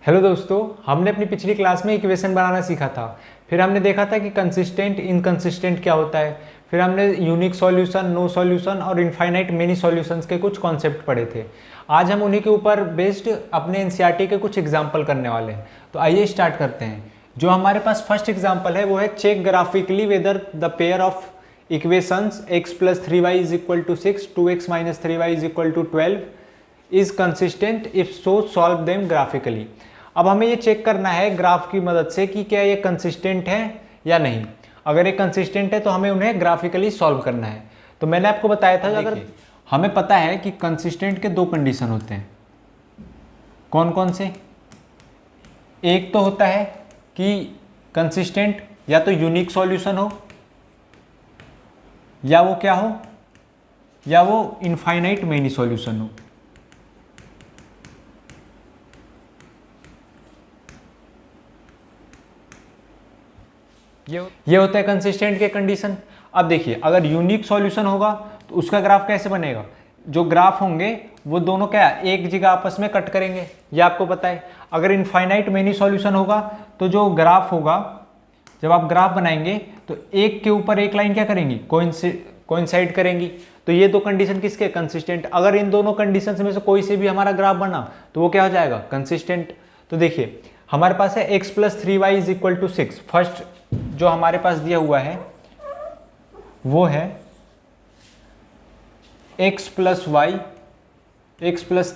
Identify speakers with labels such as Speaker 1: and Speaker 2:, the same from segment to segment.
Speaker 1: Hello दोस्तों, हमने अपनी पिछली क्लास में इक्वेशन बनाना सीखा था। फिर हमने देखा था कि कंसिस्टेंट इनकंसिस्टेंट क्या होता है। फिर हमने यूनिक सॉल्यूशन, नो सॉल्यूशन और इनफाइनाइट मेनी सॉल्यूशंस के कुछ कॉन्सेप्ट पढ़े थे। आज हम उन्हीं के ऊपर बेस्ड अपने एनसीईआरटी के कुछ एग्जाम्पल करने वाले हैं। तो आइए स्टार्ट करते हैं। जो हमारे पास फर्स्ट एग्जाम्पल है वो है check graphically whether the pair of equations x plus 3y is equal to 6, 2x minus 3y is equal to 12 is consistent if so solve them graphically. अब हमें ये चेक करना है ग्राफ की मदद से कि क्या ये कंसिस्टेंट है या नहीं। अगर ये कंसिस्टेंट है तो हमें उन्हें ग्राफिकली सॉल्व करना है। तो मैंने आपको बताया था, अगर हमें पता है कि कंसिस्टेंट के दो कंडीशन होते हैं। कौन कौन से? एक तो होता है कि कंसिस्टेंट या तो यूनिक सॉल्यूशन हो, या वो क्या हो, या वो इनफाइनाइट मेनी सॉल्यूशन हो। ये होता है कंसिस्टेंट के कंडीशन। अब देखिए, अगर यूनिक सॉल्यूशन होगा तो उसका ग्राफ कैसे बनेगा? जो ग्राफ होंगे वो दोनों क्या एक जगह आपस में कट करेंगे, ये आपको पता है। अगर इनफाइनाइट मेनी सॉल्यूशन होगा तो जो ग्राफ होगा, जब आप ग्राफ बनाएंगे तो एक के ऊपर एक लाइन क्या करेंगी, कोइंसाइड करेंगी। तो ये दो कंडीशन किसके? कंसिस्टेंट। अगर इन दोनों कंडीशन में से कोई से भी हमारा ग्राफ बना तो वो क्या हो जाएगा? कंसिस्टेंट। तो देखिए, हमारे पास है x plus 3y is equal to 6। First जो हमारे पास दिया हुआ है वो है x plus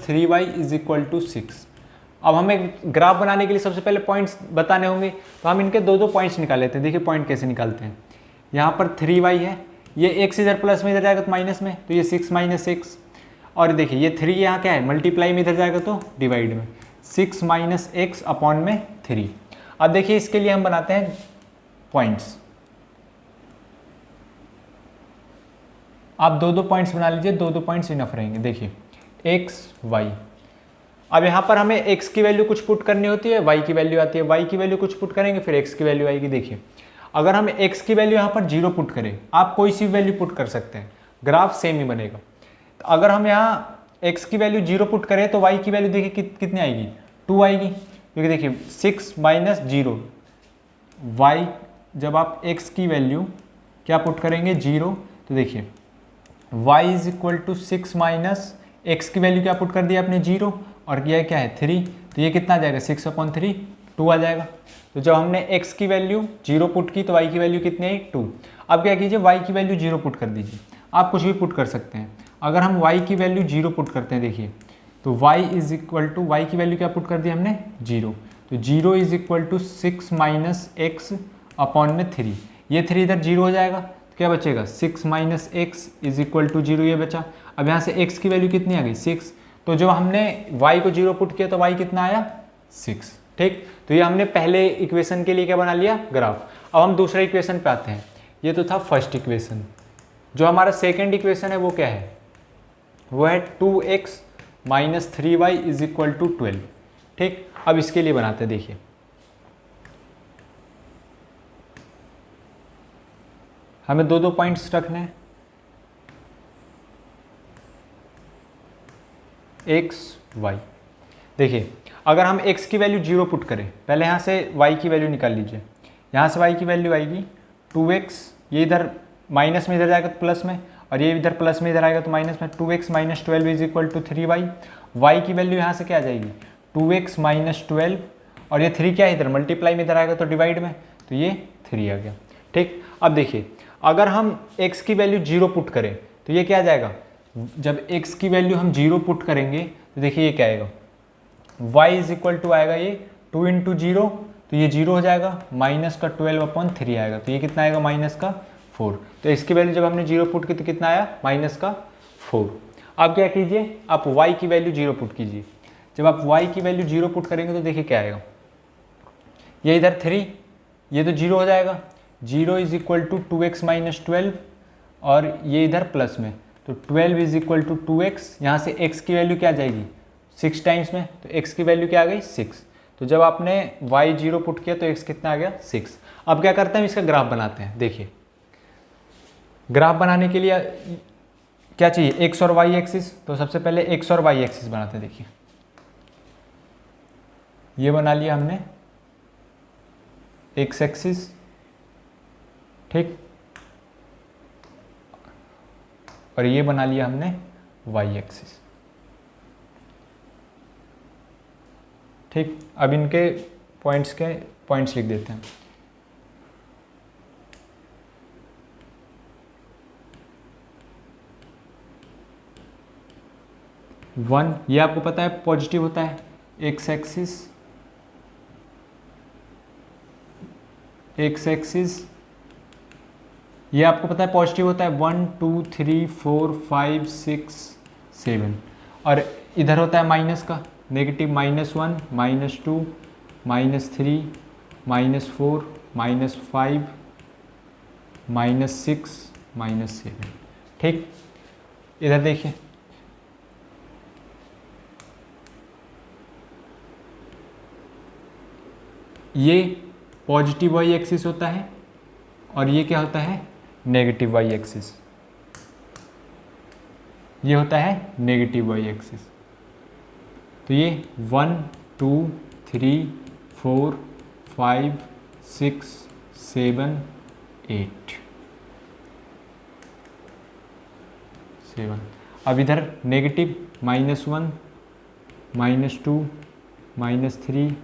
Speaker 1: 3y is equal to 6। अब हमें ग्राफ बनाने के लिए सबसे पहले पॉइंट्स बताने होंगे, तो हम इनके दो पॉइंट्स निकाल लेते हैं। देखिए पॉइंट कैसे निकालते हैं। यहाँ पर 3y है, ये x इधर प्लस में इधर जाएगा तो माइनस में, तो ये 6 माइनस 6। और देखिए ये 3 यहाँ क्या है, मल्टीप्लाई में इधर जाएगा तो डिवाइड में, 6 माइनस x अपॉन में 3। अब देखिए इसके लिए हम बनाते हैं पॉइंट्स। आप दो पॉइंट्स बना लीजिए, दो पॉइंट्स इनफ रहेंगे। देखिए x y। अब यहाँ पर हमें x की वैल्यू कुछ पुट करनी होती है, y की वैल्यू आती है, y की वैल्यू कुछ पुट करेंगे, फिर x की वैल्यू आएगी। देखिए अगर हम x की वैल्यू यहाँ पर 0 पुट करें, आप कोई सी वैल्यू पुट कर सकते हैं, ग्राफ सेम ही बनेगा। तो अगर हम यहाँ x की वैल्यू 0 पुट करें तो y की वैल्यू देखिए कितनी आएगी, 2 आएगी। क्योंकि देखिए 6 माइनस 0, y जब आप x की वैल्यू क्या पुट करेंगे, 0, तो देखिए y is equal to 6 minus x की वैल्यू क्या पुट कर दिया आपने, 0, और किया क्या है 3, तो ये कितना आ जाएगा, 6/3, 2 आ जाएगा। तो जब हमने x की वैल्यू 0 पुट की तो y की वैल्यू कितनी आई, 2। अब क्या कीजिए, y की वैल्यू 0 पुट कर दीजिए। आप कुछ भी पुट कर सकते हैं। अगर हम y की वैल्यू 0 पुट करते हैं, देखिए तो y is equal to, y की वैल्यू क्या पुट कर दी हमने, 0, तो 0 is equal to 6 minus x upon में 3। ये 3 इधर 0 हो जाएगा तो क्या बचेगा, 6 minus x is equal to 0, ये बचा। अब यहाँ से x की वैल्यू कितनी आ गई, 6। तो जब हमने y को 0 पुट किया तो y कितना आया, 6। ठीक, तो ये हमने पहले इक्वेशन के लिए क्या बना लिया, ग्राफ। अब हम दूसरे इक्वेशन पे आते हैं। ये तो था फर्स्ट इक्वेशन। जो हमारा सेकेंड इक्वेशन है वो क्या है, वो है 2x minus 3y is equal to 12। ठीक, अब इसके लिए बनाते हैं। देखिए हमें दो पॉइंट्स रखने हैं, x y। देखिए अगर हम x की वैल्यू 0 पुट करें, पहले यहाँ से y की वैल्यू निकाल लीजिए। यहाँ से y की वैल्यू आएगी 2x, ये इधर माइनस में इधर जाएगा तो प्लस में, और ये इधर प्लस में इधर आएगा तो माइनस में। 2x minus 12 is equal to 3y। y की वैल्यू यहाँ से क्या आ जाएगी, 2x माइनस 12, और ये 3 क्या है इधर मल्टीप्लाई में इधर आएगा तो डिवाइड में, तो ये 3 आ गया। ठीक, अब देखिए अगर हम x की वैल्यू 0 पुट करें तो ये क्या आ जाएगा, जब x की वैल्यू हम 0 पुट करेंगे तो देखिए ये क्या आएगा, y इज इक्वल टू आएगा ये 2 इंटू 0, तो ये 0 हो जाएगा, माइनस का 12/3 आएगा, तो ये कितना आएगा, माइनस का 4। तो इसकी वैल्यू जब हमने 0 पुट की तो कितना आया, माइनस का 4। अब क्या कीजिए, आप y की वैल्यू 0 पुट कीजिए। जब आप y की वैल्यू 0 पुट करेंगे तो देखिए क्या आएगा, ये इधर 3, ये तो 0 हो जाएगा, 0 is equal to 2x minus 12, और ये इधर प्लस में, तो 12 इज इक्वल टू 2x। यहाँ से x की वैल्यू क्या आ जाएगी, 6 टाइम्स में, तो x की वैल्यू क्या आ गई, 6। तो जब आपने y 0 पुट किया तो x कितना आ गया, 6। अब क्या करते हैं, इसका ग्राफ बनाते हैं। देखिए ग्राफ बनाने के लिए क्या चाहिए, x और y एक्सिस। तो सबसे पहले x और y एक्सिस बनाते हैं। देखिए ये बना लिया हमने एक्स एक्सिस, ठीक, और ये बना लिया हमने वाई एक्सिस, ठीक। अब इनके पॉइंट्स लिख देते हैं। वन, ये आपको पता है पॉजिटिव होता है, एक्स एक्सिस ये आपको पता है पॉजिटिव होता है, 1 2 3 4 5 6 7, और इधर होता है माइनस का, नेगेटिव, -1 -2 -3 -4 -5 -6 -7, ठीक। इधर देखिए, ये पॉजिटिव वाई एक्सिस होता है और ये क्या होता है, नेगेटिव वाई एक्सिस। ये होता है नेगेटिव वाई एक्सिस। तो ये 1 2 3 4 5 6 7 8 7। अब इधर नेगेटिव, -1 -2 -3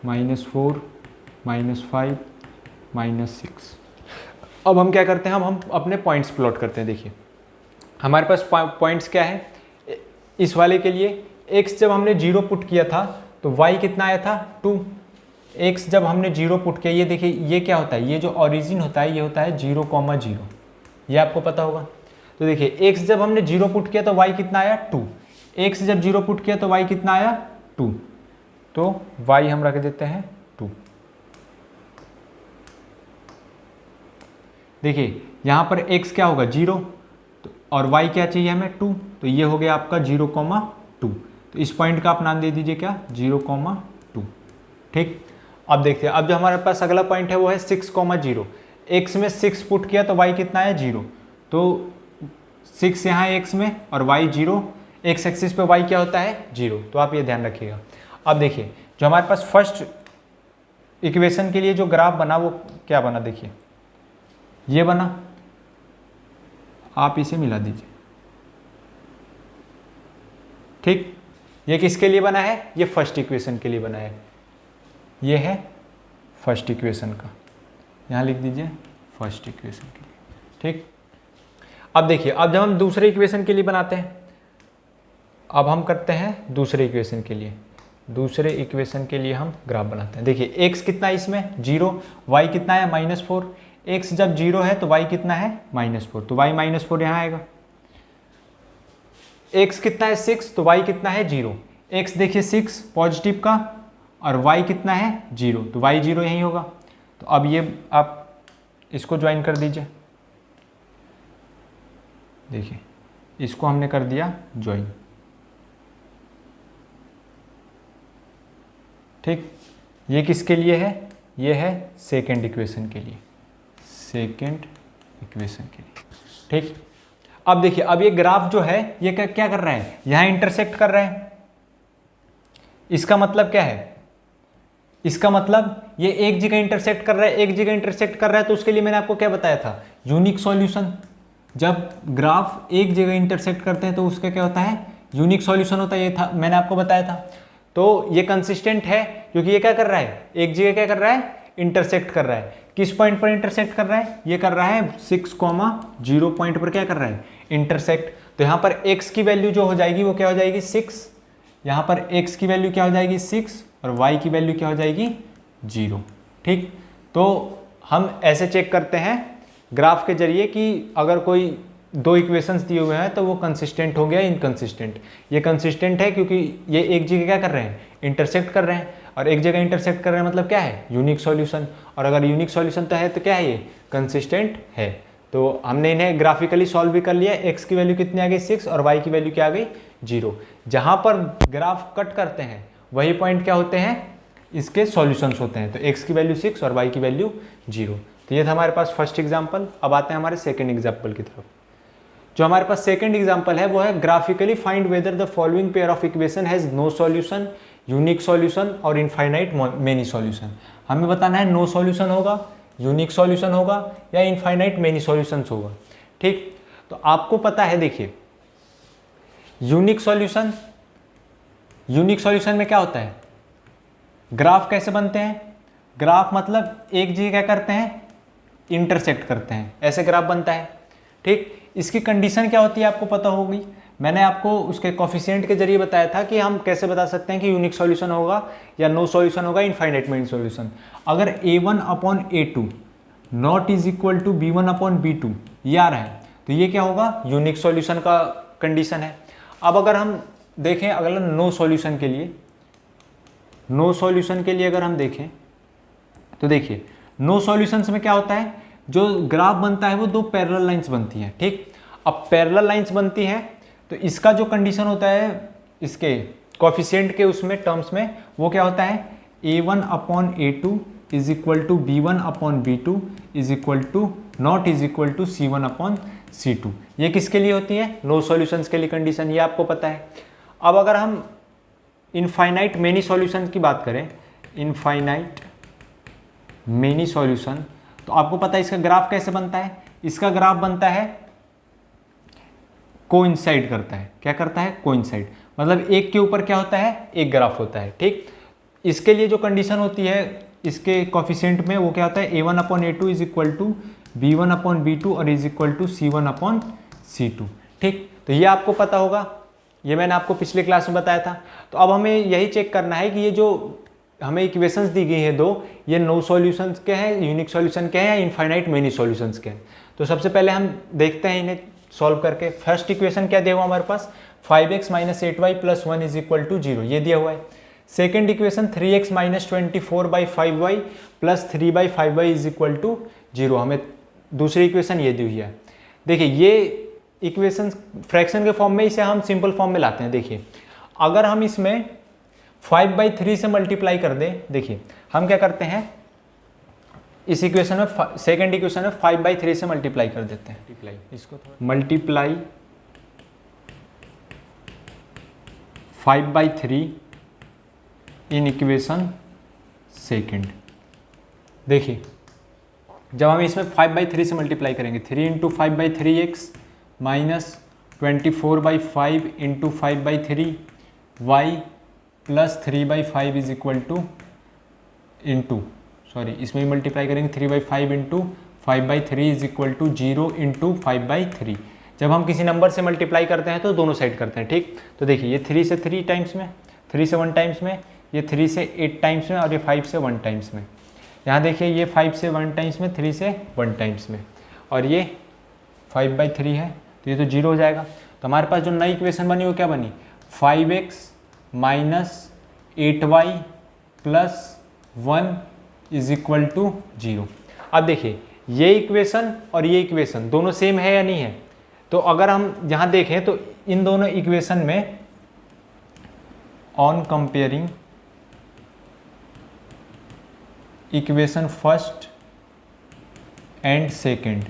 Speaker 1: -4 -5 -6। अब हम क्या करते हैं, हम अपने पॉइंट्स प्लॉट करते हैं। देखिए हमारे पास पॉइंट्स क्या है इस वाले के लिए, x जब हमने 0 पुट किया था तो y कितना आया था 2। x जब हमने 0 पुट किया, ये देखिए ये क्या होता है, ये जो ओरिजिन होता है ये होता है 0,0, ये आपको पता होगा। तो देखिए x जब हमने 0 पुट किया तो y कितना आया 2, x जब 0 पुट किया तो y कितना आया 2, तो y हम रख देते हैं 2। देखिए यहाँ पर x क्या होगा 0 और y क्या चाहिए हमें 2, तो ये हो गया आपका 0,2। तो इस पॉइंट का आप नाम दे दीजिए क्या 0,2, ठीक। अब देखिए, अब जो हमारे पास अगला पॉइंट है वो है 6,0। x में 6 पुट किया तो y कितना है 0, तो 6 यहाँ है x में और y 0, x एक्सिस पे y क्या होता है 0, तो आप ये ध्यान रखिएगा। अब देखिए जो हमारे पास फर्स्ट इक्वेशन के लिए जो ग्राफ बना वो क्या बना, देखिए ये बना, आप इसे मिला दीजिए, ठीक। ये किसके लिए बना है, ये फर्स्ट इक्वेशन के लिए बना है, ये है फर्स्ट इक्वेशन का, यहाँ लिख दीजिए फर्स्ट इक्वेशन के लिए, ठीक। अब देखिए, अब जब हम दूसरे इक्वेशन के लिए बनाते हैं, अब हम करते हैं दूसरे इक्वेशन के लिए, दूसरे इक्वेशन के लिए हम ग्राफ बनाते हैं। देखिए x कितना है इसमें 0, y कितना है -4, x जब 0 है तो y कितना है -4, तो y -4 यहाँ आएगा। x कितना है 6, तो y कितना है 0, x देखिए 6 पॉजिटिव का और y कितना है 0, तो y 0 यही होगा। तो अब ये आप इसको ज्वाइन कर दीजिए, देखिए इसको हमने कर दिया ज्वाइन, ठीक। ये किसके लिए है, ये है सेकेंड इक्वेशन के लिए, सेकेंड इक्वेशन के लिए, ठीक। अब देखिए, अब ये ग्राफ जो है ये क्या कर रहा है, यहाँ इंटरसेक्ट कर रहा है। इसका मतलब क्या है, इसका मतलब ये एक जगह इंटरसेक्ट कर रहा है, एक जगह इंटरसेक्ट कर रहा है, तो उसके लिए मैंने आपको क्या बताया था, यूनिक सॉल्यूशन। जब ग्राफ एक जगह इंटरसेक्ट करते हैं तो उसका क्या होता है, यूनिक सॉल्यूशन होता है, ये था मैंने आपको बताया था। तो ये कंसिस्टेंट है क्योंकि ये क्या कर रहा है, एक जगह क्या कर रहा है, इंटरसेक्ट कर रहा है। किस पॉइंट पर इंटरसेक्ट कर रहा है, ये कर रहा है 6,0 पॉइंट पर क्या कर रहा है, इंटरसेक्ट। तो यहाँ पर x की वैल्यू जो हो जाएगी वो क्या हो जाएगी 6, यहाँ पर x की वैल्यू क्या हो जाएगी 6 और y की वैल्यू क्या हो जाएगी 0, ठीक। तो हम ऐसे चेक करते हैं ग्राफ के जरिए कि अगर कोई दो इक्वेशंस दिए हुए हैं तो वो कंसिस्टेंट हो गया इनकंसिस्टेंट। ये कंसिस्टेंट है क्योंकि ये एक जगह क्या कर रहे हैं, इंटरसेक्ट कर रहे हैं, और एक जगह इंटरसेक्ट कर रहे हैं मतलब क्या है, यूनिक सॉल्यूशन। और अगर यूनिक सॉल्यूशन तो है तो क्या है, ये कंसिस्टेंट है। तो हमने इन्हें ग्राफिकली सॉल्व भी कर लिया। x की वैल्यू कितनी आ गई 6 और y की वैल्यू क्या आ गई 0। जहाँ पर ग्राफ कट करते हैं वही पॉइंट क्या होते हैं, इसके सॉल्यूशंस होते हैं। तो x की वैल्यू 6 और y की वैल्यू 0। तो ये था हमारे पास फर्स्ट एग्जाम्पल। अब आते हैं हमारे सेकेंड एग्जाम्पल की तरफ। जो हमारे पास सेकंड एग्जांपल है वो है graphically find whether the following pair of equation has no solution unique solution और इनफाइनाइट मेनी सॉल्यूशन। हमें बताना है नो सॉल्यूशन होगा, यूनिक सॉल्यूशन होगा या इनफाइनाइट मेनी सॉल्यूशंस होगा। ठीक, तो आपको पता है, देखिए यूनिक सॉल्यूशन में क्या होता है, ग्राफ कैसे बनते हैं, ग्राफ मतलब एक जगह क्या करते हैं, इंटरसेक्ट करते हैं, ऐसे ग्राफ बनता है। ठीक, इसकी कंडीशन क्या होती है आपको पता होगी, मैंने आपको उसके कोफिशिएंट के जरिए बताया था कि हम कैसे बता सकते हैं कि यूनिक सॉल्यूशन होगा या नो सॉल्यूशन होगा, इनफाइनाइट मेनी सॉल्यूशन। अगर a1/a2 not is equal to b1/b2 ये आ रहा है तो ये क्या होगा, यूनिक सॉल्यूशन का कंडीशन है। अब अगर हम देखें अगला नो सॉल्यूशन के लिए, नो सॉल्यूशन के लिए अगर हम देखें तो देखिए नो सॉल्यूशंस में क्या होता है, जो ग्राफ बनता है वो दो पैरेलल लाइंस बनती हैं। ठीक, अब पैरेलल लाइंस बनती हैं तो इसका जो कंडीशन होता है इसके कोफिशिएंट के उसमें टर्म्स में वो क्या होता है, a1/a2 is equal to b1/b2 is equal to not is equal to c1/c2। ये किसके लिए होती है, नो सॉल्यूशंस के लिए कंडीशन, ये आपको पता है। अब अगर हम इनफाइनाइट मेनी सॉल्यूशंस की बात करें, इनफाइनाइट मेनी सॉल्यूशन, तो आपको पता है इसका ग्राफ कैसे बनता है, इसका ग्राफ बनता है कोइंसाइड करता है, क्या करता है, कोइंसाइड, मतलब एक के ऊपर क्या होता है, एक ग्राफ होता है। ठीक, इसके लिए जो कंडीशन होती है इसके कोफिशिएंट में वो क्या होता है, a1/a2 is equal to b1/b2 और इज इक्वल टू c1/c2। ठीक, तो ये आपको पता होगा, ये मैंने आपको पिछले क्लास में बताया था। तो अब हमें यही चेक करना है कि ये जो हमें इक्वेशंस दी गई है दो, ये नो सॉल्यूशंस के हैं, यूनिक सॉल्यूशन के हैं या इनफाइनाइट मेनी सॉल्यूशंस के हैं। तो सबसे पहले हम देखते हैं इन्हें सॉल्व करके। फर्स्ट इक्वेशन क्या दिया हुआ हमारे पास, 5x - 8y + 1 is equal to 0, ये दिया हुआ है। Second equation 3x - 24/5y + 3/5y is equal to 0, हमें दूसरी इक्वेशन ये दी हुई है। देखिए ये इक्वेशन फ्रैक्शन के फॉर्म में, इसे हम सिंपल फॉर्म में लाते हैं। देखिए अगर हम इसमें 5/3 से मल्टीप्लाई कर दें, देखिए हम क्या करते हैं इस इक्वेशन में, सेकेंड इक्वेशन में 5/3 से मल्टीप्लाई कर देते हैं, इसको मल्टीप्लाई 5/3 इन इक्वेशन सेकेंड। देखिए जब हम इसमें 5/3 से मल्टीप्लाई करेंगे, 3 × 5/3x minus 24/5 × 5/3y plus 3/5 is equal to इसमें मल्टीप्लाई करेंगे 3/5 × 5/3 इज इक्वल टू 0 × 5/3। जब हम किसी नंबर से मल्टीप्लाई करते हैं तो दोनों साइड करते हैं। ठीक, तो देखिए ये 3 से 3 टाइम्स में, 3 से 1 टाइम्स में, ये 3 से 8 टाइम्स में और ये 5 से 1 टाइम्स में। यहाँ देखिए ये 5 से 1 टाइम्स में, 3 से 1 टाइम्स में, और ये 5/3 है तो ये तो 0 हो जाएगा। तो हमारे पास जो नई इक्वेशन बनी वो क्या बनी, 5x - 8y + 1 is equal to 0। अब देखिए ये इक्वेशन और ये इक्वेशन दोनों सेम है या नहीं है, तो अगर हम यहाँ देखें तो इन दोनों इक्वेशन में on comparing equation first and second,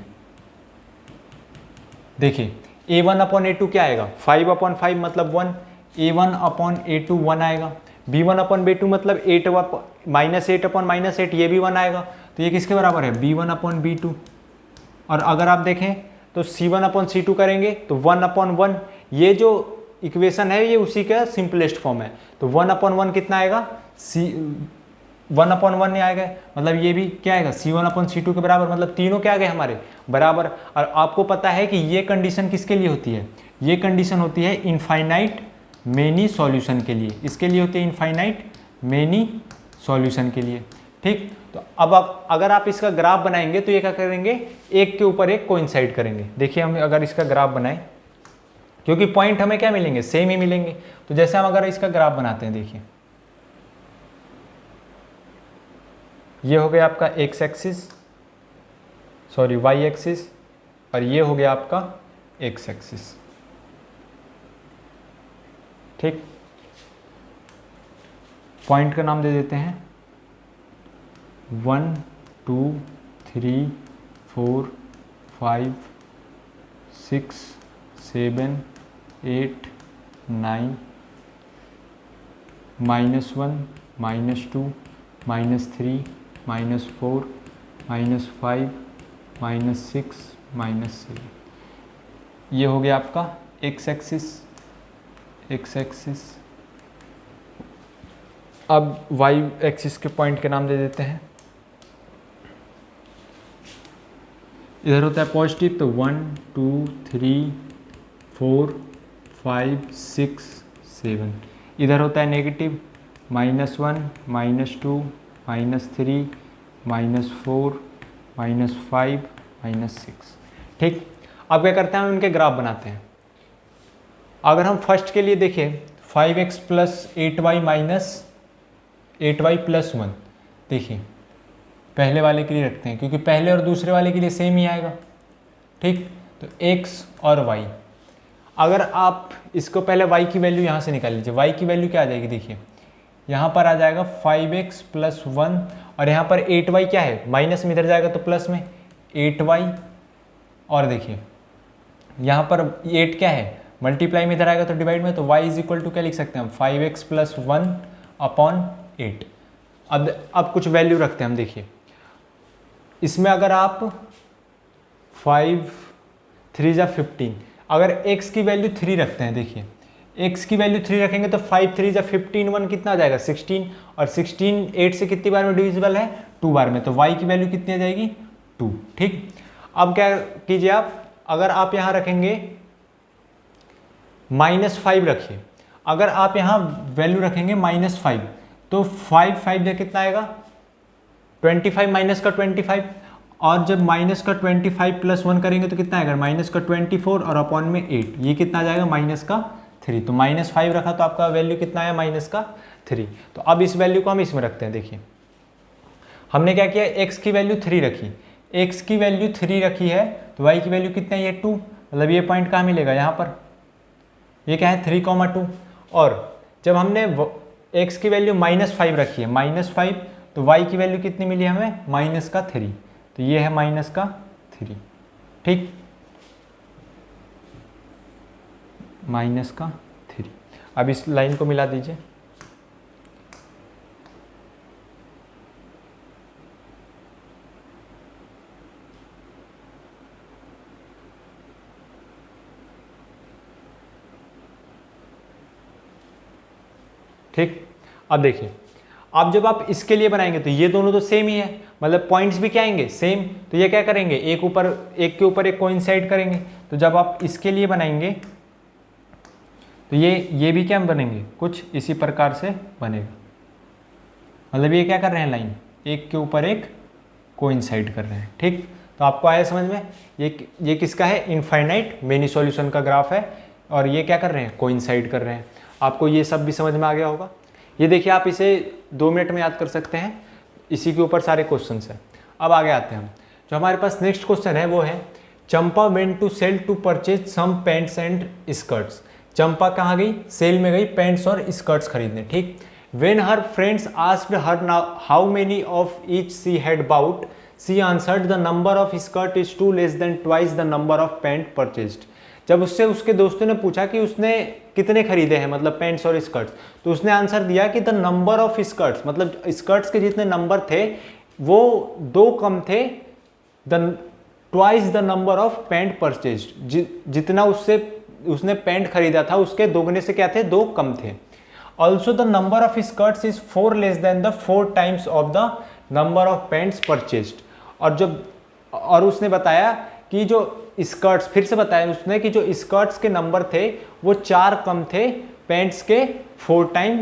Speaker 1: देखिए a1/a2 क्या आएगा, 5/5 मतलब 1, a1/a2 1 आएगा, b1/b2 मतलब 8 -8/-8 ये भी 1 आएगा, तो ये किसके बराबर है, b1/b2। और अगर आप देखें तो c1/c2 करेंगे तो 1/1, ये जो इक्वेशन है ये उसी का सिंपलेस्ट फॉर्म है, तो 1/1 कितना आएगा, 1/1 नहीं आएगा, मतलब ये भी क्या आएगा, c1/c2 के बराबर, मतलब तीनों क्या आ गए हमारे बराबर। और आपको पता है कि ये कंडीशन किसके लिए होती है, ये कंडीशन होती है इनफाइनाइट मेनी सॉल्यूशन के लिए, इसके लिए होती है इनफाइनाइट मेनी सॉल्यूशन के लिए। ठीक, तो अब अगर आप इसका ग्राफ बनाएंगे तो ये क्या करेंगे, एक के ऊपर एक कोइंसाइड करेंगे। देखिए हम अगर इसका ग्राफ बनाएं, क्योंकि पॉइंट हमें क्या मिलेंगे, सेम ही मिलेंगे, तो जैसे हम अगर इसका ग्राफ बनाते हैं, देखिए ये हो गया आपका x axis, sorry y axis, और ये हो गया आपका x एक्सिस। ठीक, पॉइंट का नाम दे देते हैं 1 2 3 4 5 6 7 8 9 -1 -2 -3 -4 -5 -6 -7। ये हो गया आपका x एक्सिस। अब y एक्सिस के पॉइंट के नाम दे देते हैं। इधर होता है पॉजिटिव तो 1 2 3 4 5 6 7। इधर होता है नेगेटिव -1 -2 -3 -4 -5 -6। ठीक, अब क्या करते हैं, हम इनके ग्राफ बनाते हैं। अगर हम फर्स्ट के लिए देखें 5x + 8y - 8y + 1, देखिए पहले वाले के लिए रखते हैं क्योंकि पहले और दूसरे वाले के लिए सेम ही आएगा। ठीक, तो x और y, अगर आप इसको पहले y की वैल्यू यहाँ से निकाल लीजिए। y की वैल्यू क्या आ जाएगी, देखिए यहाँ पर आ जाएगा 5x + 1 और यहाँ पर 8y क्या है, माइनस में इधर जाएगा तो प्लस में 8y, और देखिए यहाँ पर 8 क्या है, मल्टीप्लाई में इधर आएगा तो डिवाइड में, तो y = क्या लिख सकते हैं हम, 5x + 1/8। अब कुछ वैल्यू रखते हैं हम। देखिए इसमें अगर आप 5 3 = 15, अगर x की वैल्यू 3 रखते हैं, देखिए x की वैल्यू 3 रखेंगे तो 5 3 = 15, 1 कितना आ जाएगा 16, और 16 8 से कितनी बार में डिविजिबल है, 2 बार में, तो y की वैल्यू कितनी आ जाएगी 2। ठीक, अब क्या कीजिए आप, अगर आप यहाँ रखेंगे -5 रखिए, अगर आप यहाँ वैल्यू रखेंगे -5 तो 5 5 जा कितना आएगा 25 माइनस का 25, और जब माइनस का 25 + 1 करेंगे तो कितना आएगा -24 और अपॉन में 8, ये कितना आ जाएगा -3। तो -5 रखा तो आपका वैल्यू कितना आया -3। तो अब इस वैल्यू को हम इसमें रखते हैं। देखिए हमने क्या किया, x की वैल्यू 3 रखी, x की वैल्यू 3 रखी है तो y की वैल्यू कितना है, ये 2, मतलब ये पॉइंट कहाँ मिलेगा, यहाँ पर, ये क्या है 3,2। और जब हमने x की वैल्यू -5 रखी है, -5, तो y की वैल्यू कितनी मिली हमें -3, तो ये है -3। ठीक, -3। अब इस लाइन को मिला दीजिए। ठीक, अब देखिए, अब जब आप इसके लिए बनाएंगे तो ये दोनों तो सेम ही है, मतलब पॉइंट्स भी क्या आएंगे सेम, तो ये क्या करेंगे, एक के ऊपर एक कोइंसाइड करेंगे। तो जब आप इसके लिए बनाएंगे तो ये भी क्या बनेंगे, कुछ इसी प्रकार से बनेगा, मतलब ये क्या कर रहे हैं, लाइन एक के ऊपर एक कोइंसाइड कर रहे हैं। ठीक, तो आपको आया समझ में, ये किसका है, इनफाइनाइट मेनी सॉल्यूशन का ग्राफ है, और ये क्या कर रहे हैं, कोइंसाइड कर रहे हैं। आपको ये सब भी समझ में आ गया होगा। ये देखिए आप इसे 2 मिनट में याद कर सकते हैं, इसी के ऊपर सारे क्वेश्चंस हैं। अब आगे आते हैं हम, जो हमारे पास नेक्स्ट क्वेश्चन है वो है, Champa went to sale to purchase some pants and skirts. Champa कहाँ गई, सेल में गई पैंट्स और स्कर्ट्स खरीदने। ठीक, when her friends asked her how many of each she had bought, she answered the number of skirt is 2 less than twice the number of pant purchased. जब उससे उसके दोस्तों ने पूछा कि उसने कितने खरीदे हैं, मतलब पैंट्स और स्कर्ट्स, तो उसने आंसर दिया कि द नंबर ऑफ स्कर्ट्स, मतलब स्कर्ट्स के जितने नंबर थे वो 2 कम थे, twice the number of pant purchased, जितना उसने पैंट खरीदा था उसके दोगुने से क्या थे, 2 कम थे। Also the number of skirts is 4 less than the 4 times of the number of pants purchased. और उसने बताया कि जो स्कर्ट्स, फिर से बताया उसने कि जो स्कर्ट्स के नंबर थे वो 4 कम थे पैंट्स के 4 टाइम,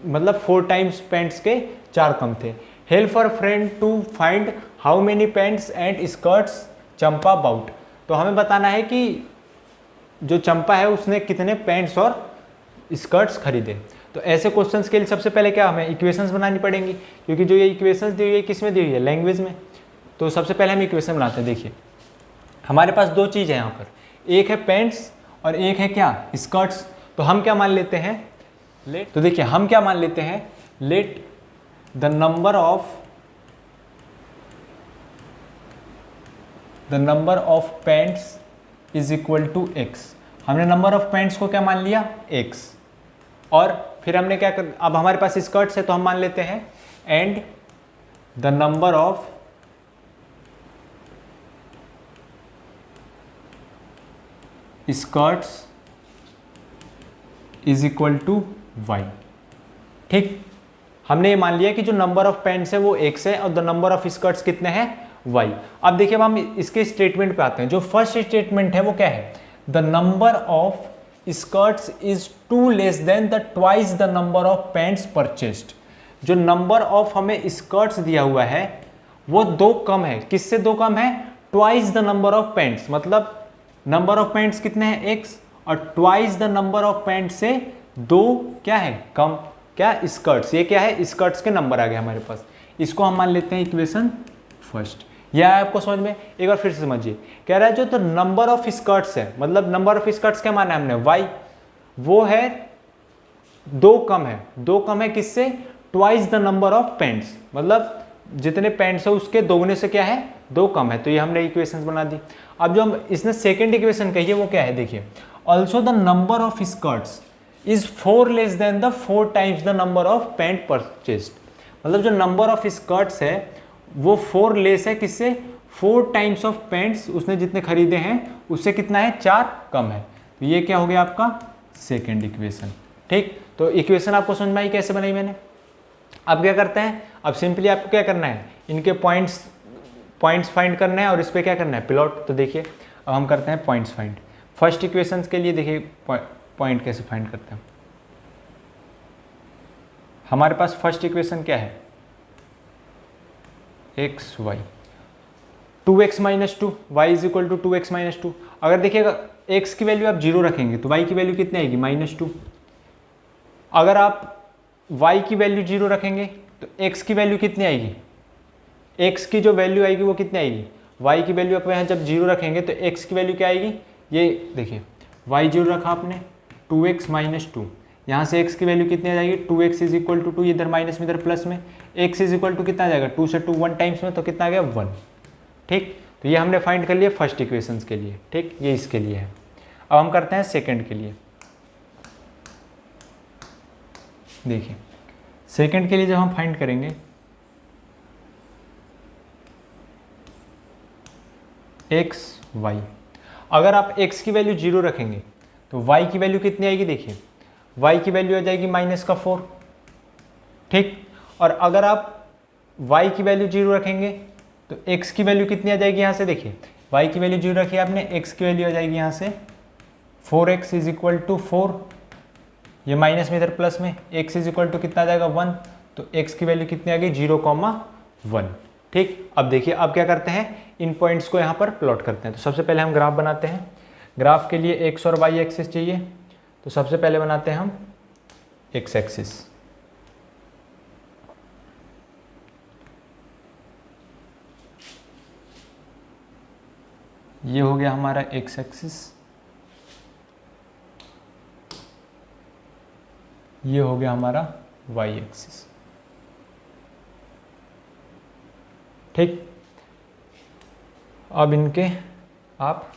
Speaker 1: मतलब 4 टाइम्स पैंट्स के 4 कम थे। Help for friend to find how many pants and skirts Champa bought. तो हमें बताना है कि जो चंपा है उसने कितने पैंट्स और स्कर्ट्स खरीदे। तो ऐसे क्वेश्चंस के लिए सबसे पहले क्या हमें इक्वेशंस बनानी पड़ेंगी, क्योंकि जो ये इक्वेशंस दी हुई है किस में दी हुई है, लैंग्वेज में। तो सबसे पहले हम इक्वेशन बनाते हैं। देखिए हमारे पास 2 चीज़ है यहाँ पर, एक है पैंट्स और एक है क्या, स्कर्ट्स। तो हम क्या मान लेते हैं, तो देखिए हम क्या मान लेते हैं, let the number of pants is equal to x. हमने नंबर ऑफ पैंट्स को क्या मान लिया, x, और फिर हमने क्या कर, अब हमारे पास स्कर्ट्स है तो हम मान लेते हैं and the number of skirts is equal to y. ठीक, हमने ये मान लिया कि जो नंबर ऑफ पैंट्स है वो x है और द नंबर ऑफ स्कर्ट्स कितने हैं y। अब देखिए अब हम इसके स्टेटमेंट पे आते हैं। जो फर्स्ट स्टेटमेंट है वो क्या है, the number of skirts is two less than the twice the number of pants purchased. जो नंबर ऑफ हमें स्कर्ट्स दिया हुआ है वो 2 कम है, किससे 2 कम है, twice the number of pants, मतलब नंबर ऑफ पैंट्स कितने हैं x और twice the number of pants से 2 क्या है कम, क्या स्कर्ट्स, ये क्या है स्कर्ट्स के नंबर आ गए हमारे पास। इसको हम मान लेते हैं इक्वेशन फर्स्ट। यह है आपको समझ में, एक बार फिर से समझिए। कह रहा है जो तो नंबर ऑफ स्कर्ट्स है, मतलब नंबर ऑफ स्कर्ट्स क्या माना है हमने y, वो है 2 कम है, 2 कम है किससे, twice the number of pants, मतलब जितने पैंट्स है उसके दोगुने से क्या है 2 कम है। तो ये हमने इक्वेशन बना दी। अब जो हम इसने सेकेंड इक्वेशन कही है वो क्या है, देखिए also the number of skirts is 4 less than the 4 times the number of pant purchased, मतलब जो नंबर ऑफ स्कर्ट्स है वो 4 लेस है किससे, 4 टाइम्स ऑफ पैंट्स उसने जितने खरीदे हैं उससे कितना है 4 कम है। तो ये क्या हो गया आपका सेकेंड इक्वेशन। ठीक, तो इक्वेशन आपको समझ में आई कैसे बनाई मैंने। अब क्या करते हैं, अब सिंपली आपको क्या करना है, इनके पॉइंट्स फाइंड करना है और इस पर क्या करना है प्लॉट। तो देखिए अब हम करते हैं पॉइंट्स फाइंड। फर्स्ट इक्वेशन के लिए देखिए पॉइंट कैसे फाइंड करते हैं। हमारे पास फर्स्ट इक्वेशन क्या है, x y 2x minus 2 y is equal to 2x minus 2। अगर देखिएगा x की वैल्यू आप 0 रखेंगे तो y की वैल्यू कितनी आएगी -2। अगर आप y की वैल्यू 0 रखेंगे तो x की वैल्यू कितनी आएगी, x की जो वैल्यू आएगी वो कितनी आएगी, y की वैल्यू आप यहाँ जब 0 रखेंगे तो x की वैल्यू क्या आएगी, ये देखिए y 0 रखा आपने 2x माइनस 2, यहाँ से x की वैल्यू कितनी आ जाएगी 2x इज इक्वल टू 2, इधर माइनस में इधर प्लस में, x इज इक्वल टू कितना आ जाएगा 2 से 2 1 टाइम्स में, तो कितना आ गया 1। ठीक, तो ये हमने फाइंड कर लिया फर्स्ट इक्वेशंस के लिए। ठीक, ये इसके लिए है। अब हम करते हैं सेकंड के लिए। देखिए सेकंड के लिए जब हम फाइंड करेंगे एक्स वाई, अगर आप x की वैल्यू 0 रखेंगे तो y की वैल्यू कितनी आएगी, देखिए y की वैल्यू आ जाएगी -4। ठीक, और अगर आप y की वैल्यू 0 रखेंगे तो x की वैल्यू कितनी आ जाएगी, यहाँ से देखिए y की वैल्यू 0 रखी है आपने, x की वैल्यू आ जाएगी यहाँ से 4x इज इक्वल टू 4, ये माइनस में इधर प्लस में, x इज इक्वल टू कितना आ जाएगा 1, तो x की वैल्यू कितनी आ गई 0,1। ठीक, अब देखिए अब क्या करते हैं, इन पॉइंट्स को यहाँ पर प्लॉट करते हैं। तो सबसे पहले हम ग्राफ बनाते हैं। ग्राफ के लिए x और y एक्सिस चाहिए, तो सबसे पहले बनाते हैं हम x एक्सिस। ये हो गया हमारा x एक्सिस, ये हो गया हमारा y एक्सिस। ठीक, अब इनके आप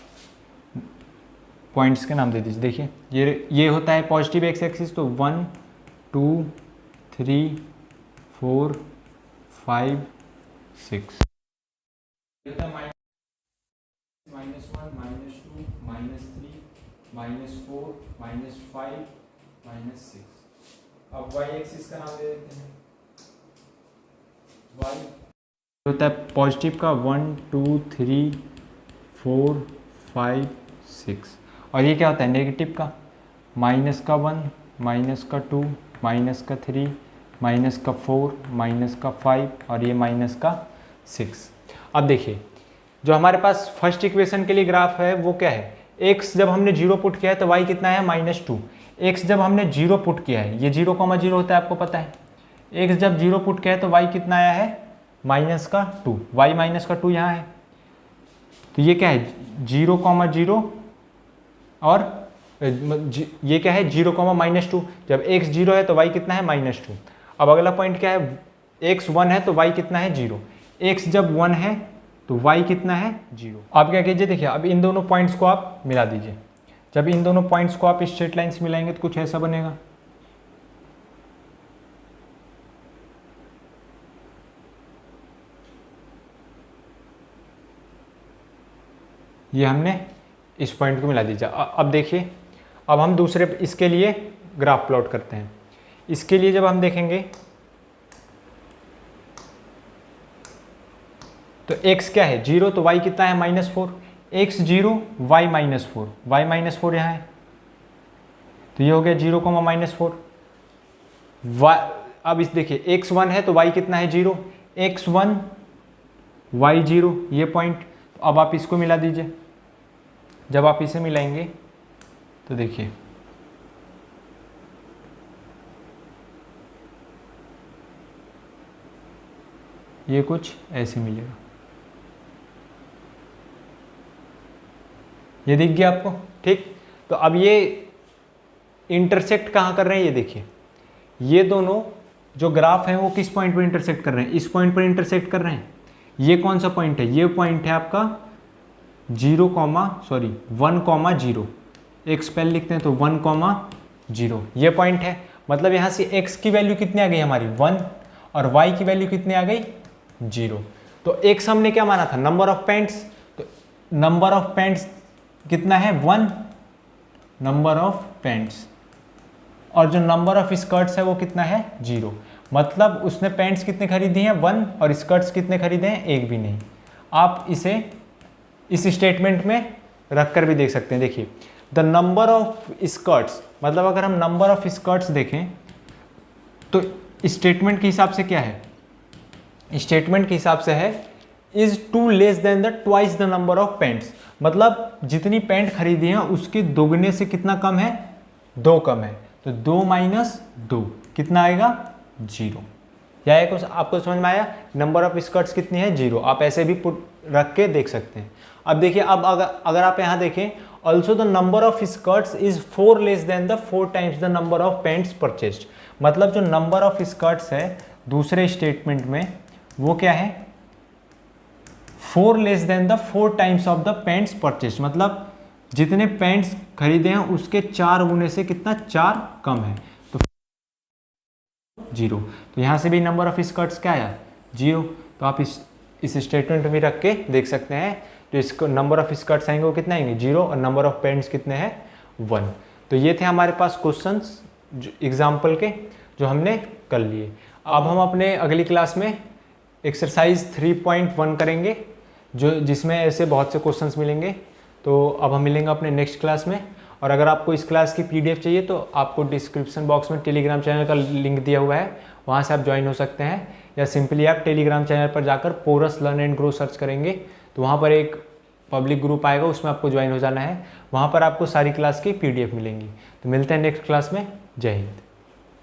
Speaker 1: पॉइंट्स के नाम दे दीजिए। देखिए ये होता है पॉजिटिव x एक्सिस, तो 1 2 3 4 5 6, -1 -2 -3 -4 -5 -6। अब y एक्सिस का नाम दे देते हैं। y होता है पॉजिटिव का 1 2 3 4 5 6, और ये क्या होता है नेगेटिव का, -1 -2 -3 -4 -5 और ये -6। अब देखिए जो हमारे पास फर्स्ट इक्वेशन के लिए ग्राफ है वो क्या है, x जब हमने 0 पुट किया है तो y कितना है -2, x जब हमने 0 पुट किया है, ये 0,0 होता है आपको पता है, x जब 0 पुट किया है तो y कितना आया है -2, y -2 यहाँ है, तो ये क्या है 0,0 और ये क्या है 0,-2, जब x 0 है तो y कितना है -2। अब अगला पॉइंट क्या है, x 1 है तो y कितना है 0, x जब 1 है तो y कितना है 0। आप क्या कीजिए, देखिए अब इन दोनों पॉइंट्स को आप मिला दीजिए। जब इन दोनों पॉइंट्स को आप स्ट्रेट लाइन से मिलाएंगे तो कुछ ऐसा बनेगा। ये हमने इस पॉइंट को मिला दीजिए। अब देखिए, अब हम दूसरे इसके लिए ग्राफ प्लॉट करते हैं। इसके लिए जब हम देखेंगे तो x क्या है 0, तो y कितना है -4, x 0 y -4, y -4 यहाँ है, तो ये हो गया 0, -4 y। अब इस देखिए x 1 है तो y कितना है 0, x 1 y 0, ये पॉइंट। अब आप इसको मिला दीजिए। जब आप इसे मिलाएंगे तो देखिए ये कुछ ऐसे मिलेगा। ये दिख गया आपको, ठीक। तो अब ये इंटरसेक्ट कहाँ कर रहे हैं, ये देखिए, ये दोनों जो ग्राफ हैं वो किस पॉइंट पर इंटरसेक्ट कर रहे हैं, इस पॉइंट पर इंटरसेक्ट कर रहे हैं। ये कौन सा पॉइंट है, ये पॉइंट है आपका 1,0, एक स्पेल लिखते हैं तो 1,0, ये पॉइंट है। मतलब यहाँ से x की वैल्यू कितनी आ गई हमारी 1 और y की वैल्यू कितनी आ गई 0। तो x हमने क्या माना था, नंबर ऑफ पेंट्स, तो नंबर ऑफ पेंट्स कितना है 1, नंबर ऑफ पेंट्स, और जो नंबर ऑफ स्कर्ट्स है वो कितना है 0। मतलब उसने पेंट्स कितने खरीदी हैं 1 और स्कर्ट्स कितने खरीदे हैं, एक भी नहीं। आप इसे इस स्टेटमेंट में रख कर भी देख सकते हैं। देखिए द नंबर ऑफ स्कर्ट्स, मतलब अगर हम नंबर ऑफ स्कर्ट्स देखें तो स्टेटमेंट के हिसाब से क्या है, स्टेटमेंट के हिसाब से है is 2 less than the twice the number of paints. मतलब जितनी पेंट खरीदी है उसके दोगुने से कितना कम है, 2 कम है, तो 2 - 2 कितना आएगा 0। या एक आपको समझ में आया, नंबर ऑफ स्कर्ट्स कितनी है 0। आप ऐसे भी पुट रख के देख सकते हैं। अब देखिए, अब अगर आप यहाँ देखें, also the number of skirts is 4 less than the 4 times the number of paints purchased. मतलब जो नंबर ऑफ स्कर्ट्स है दूसरे स्टेटमेंट में वो क्या है 4 less than the 4 times of the paints purchased. मतलब जितने पेंट्स खरीदे हैं उसके 4 गुने से कितना 4 कम है, तो 0। तो यहाँ से भी नंबर ऑफ स्कर्ट्स क्या आया 0। तो आप इस स्टेटमेंट में रख के देख सकते हैं, जो इसको नंबर ऑफ स्कर्ट्स आएंगे वो कितने आएंगे 0 और नंबर ऑफ पेंट्स कितने हैं 1। तो ये थे हमारे पास क्वेश्चंस एग्जाम्पल के जो हमने कर लिए। अब हम अपने अगली क्लास में एक्सरसाइज 3.1 करेंगे, जो जिसमें ऐसे बहुत से क्वेश्चंस मिलेंगे। तो अब हम मिलेंगे अपने नेक्स्ट क्लास में। और अगर आपको इस क्लास की PDF चाहिए तो आपको डिस्क्रिप्शन बॉक्स में टेलीग्राम चैनल का लिंक दिया हुआ है, वहाँ से आप ज्वाइन हो सकते हैं, या सिंपली आप टेलीग्राम चैनल पर जाकर Porus learn and grow search करेंगे तो वहाँ पर एक पब्लिक ग्रुप आएगा, उसमें आपको ज्वाइन हो जाना है। वहाँ पर आपको सारी क्लास की PDF मिलेंगी। तो मिलते हैं नेक्स्ट क्लास में। जय हिंद।